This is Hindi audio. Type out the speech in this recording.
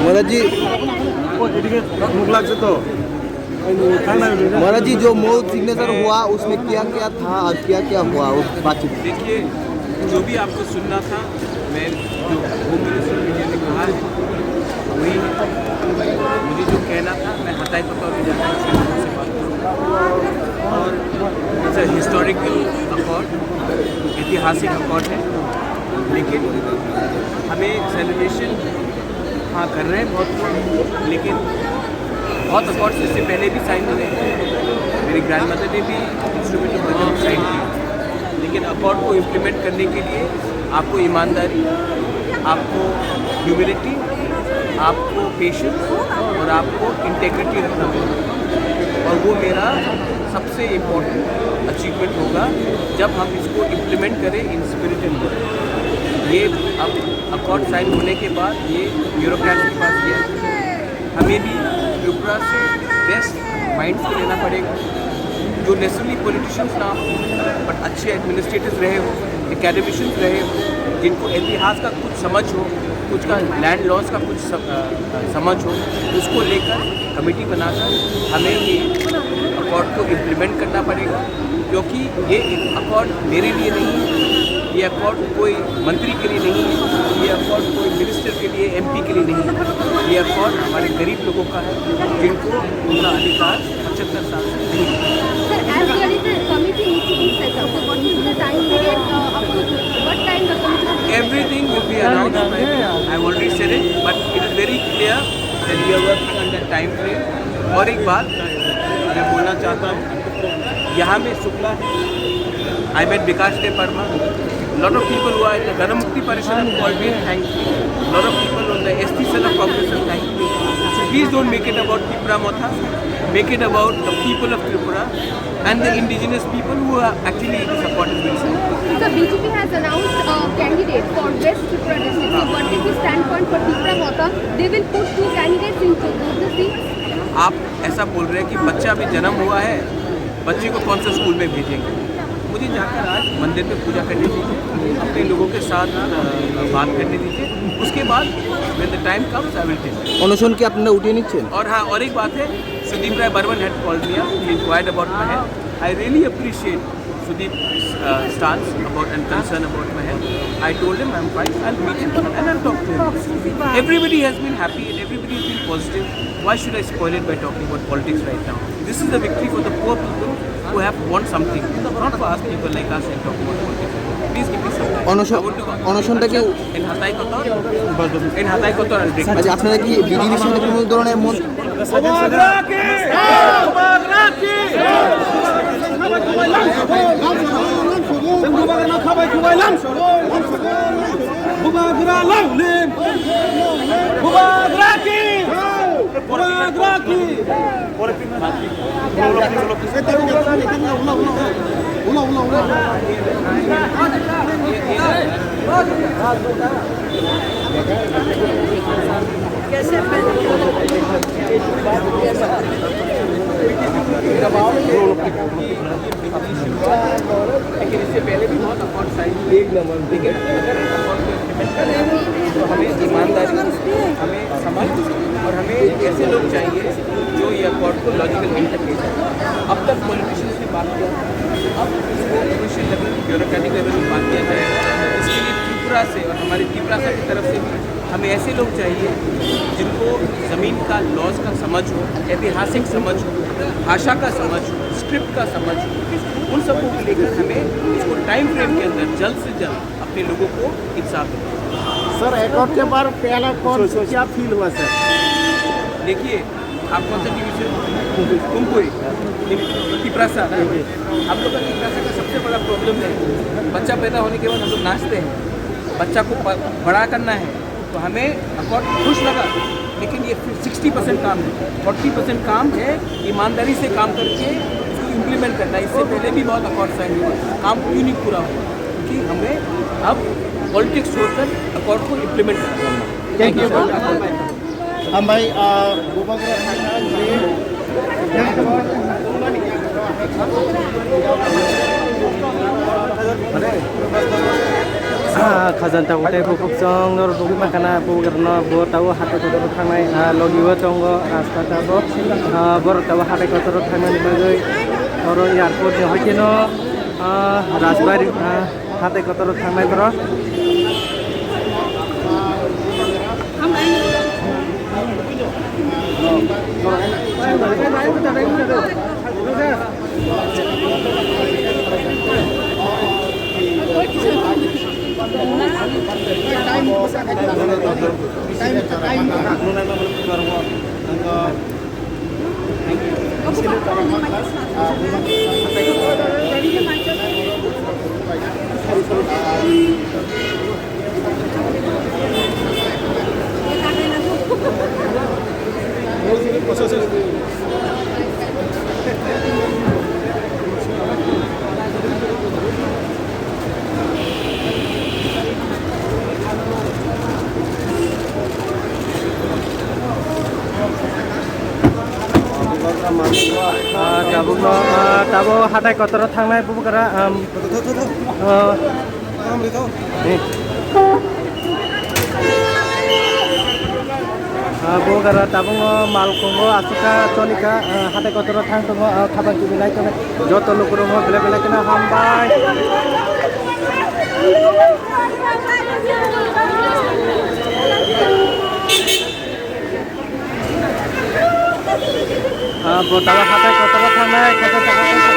महाराज जी, महाराज जी, जो मौत सिग्नेचर हुआ उसमें क्या क्या था और क्या क्या हुआ उस बातचीत? देखिए, जो भी आपको सुनना था, मैं जो होम मिनिस्टर ने कहा है वही मुझे जो कहना था, मैं हताई के तौर पर जाकर से बात करूँगा। और इट्स अ हिस्टोरिकल अकॉर्ड, ऐतिहासिक अकॉर्ड है, लेकिन हमें सेलिब्रेशन हाँ कर रहे हैं बहुत, लेकिन बहुत अकॉर्ड्स इससे पहले भी साइन हुए हैं। मेरी ग्रैंड मदर ने भी इंस्ट्रूमेंट ऑफ बजट साइन की, लेकिन अकॉर्ड को इम्प्लीमेंट करने के लिए आपको ईमानदारी, आपको ह्यूमिलिटी, आपको पेशेंस और आपको इंटेग्रिटी रखना होगा। और वो मेरा सबसे इम्पोर्टेंट अचीवमेंट होगा जब हम इसको इम्प्लीमेंट करें इन स्पिरिट एंड वर्ड। ये अब अकॉर्ड साइन होने के बाद ये ब्यूरोक्रेट्स के पास गया, हमें भी त्रिपुरा से बेस्ट माइंड्स को लेना पड़ेगा, जो नेशनली पॉलिटिशियंस ना हो बट अच्छे एडमिनिस्ट्रेटर्स रहे हो, एकेडमिशियंस रहे हो, जिनको इतिहास का कुछ समझ हो, कुछ का लैंड लॉस का कुछ समझ हो, उसको लेकर कमेटी बनाकर हमें ये अकॉर्ड को इम्प्लीमेंट करना पड़ेगा। क्योंकि ये अकॉर्ड मेरे लिए नहीं है, ये अकॉर्ड कोई मंत्री के लिए नहीं है, ये अकॉर्ड कोई मिनिस्टर के लिए, एमपी के लिए नहीं है, ये अकॉर्ड हमारे गरीब लोगों का है, जिनको उनका अधिकार 75 साल से नहीं है। Everything will be announced by me. I've already said it, but it is very clear that we are working on that time frame. और एक बात मैं बोलना चाहता हूँ, यहाँ में शुक्ला है, I met Vikas De Parma. Lot of people who are in the Ganamukti Parishad have called me and thanked me. Lot of people on the ST cell of Congress have thanked me. So please don't make it about Tripura Motha. Make it about the people of Tripura and the indigenous people who are actually supporting this. So BJP has announced a candidate for West Tripura district. So what is the standpoint for Tripura Motha? They will put 2 candidates into both the seats. आप ऐसा बोल रहे हैं कि बच्चा अभी जन्म हुआ है, बच्चे को कौन सा स्कूल में भेजेंगे? मुझे जाकर आज मंदिर में पूजा करने दीजिए, अपने लोगों के साथ बात करने दीजिए, उसके बाद when the time comes I will tell you. অনশন কি আপনারা উঠিয়ে নিচ্ছেন? और हाँ, और एक बात है, सुदीप राय Burman had called me up, he inquired about my health. I really appreciate Sudeep's stance about and concern about my health. I told him I'm fine, I'll meet him and I'll talk to him. Everybody has been happy and everybody has been positive. Why should I spoil it by talking about politics right now? This is the victory for the poor people who have want something, not for us people like us and talk about politics. Please give me some time. অনশনটাকে in Hatay Kotor I'll break. আচ্ছা, আপনারা কি বিজেপির সাথে কোনো ধরনের लेकिन इससे पहले भी बहुत अकॉर्ड साइन एक नंबर, लेकिन अगर अकॉर्ड को इम्प्लीमेंट करें तो हमें ईमानदारी, हमें समझ और हमें ऐसे लोग चाहिए जो ये अकॉर्ड को लॉजिकल एंड तक ले जाए। अब तक पॉलिटिशियंस से बात किया, अब इसको ऑफिशियल लेवल, ब्यूरोक्रेटिक लेवल पर बात किया जाएगा। इसके लिए त्रिपुरा से और हमारी त्रिपुरा की तरफ से भी हमें ऐसे लोग चाहिए जिनको ज़मीन का लॉज का समझ हो, ऐतिहासिक समझ हो, भाषा का समझ, स्क्रिप्ट का समझ, उन सबको लेकर हमें इसको टाइम फ्रेम के अंदर जल्द से जल्द अपने लोगों को इंसाफ देना। सर अकॉर्ड के बाद पहला कौन क्या फील हुआ सर? देखिए, आप कौन सा टीवी से कुमकुई तिपरासा, हम लोग का तिपरासा का सबसे बड़ा प्रॉब्लम है, बच्चा पैदा होने के बाद हम लोग नाचते हैं, बच्चा को बड़ा करना है, तो हमें अकॉर्ड खुश लगा, लेकिन ये 60% काम है, 40% काम है ईमानदारी से काम करके इसको इम्प्लीमेंट करना। इससे पहले भी बहुत अकॉर्ड साइन हुआ, काम क्यों नहीं पूरा हुआ? क्योंकि हमें अब पॉलिटिक्स छोड़कर अकॉर्ड को इम्प्लीमेंट करना है। Thank you sir. हम भाई khazanta kote bukuk chong nor buki makana bugarno bo tawo hate ko thangnai logiwo chongo rasta tabo bor tawo hate ko thangnai bagai oro airport ni hoikeno rajbari hate ko thangnai bro tabo hatai kotor thangnai bubukara bubukara tabungo malkongo asuka tonika hatai kotor thangtongo khabang kibilai kone joto lokurongo bele bele kena hambai botawa hatai kotor thangnai kata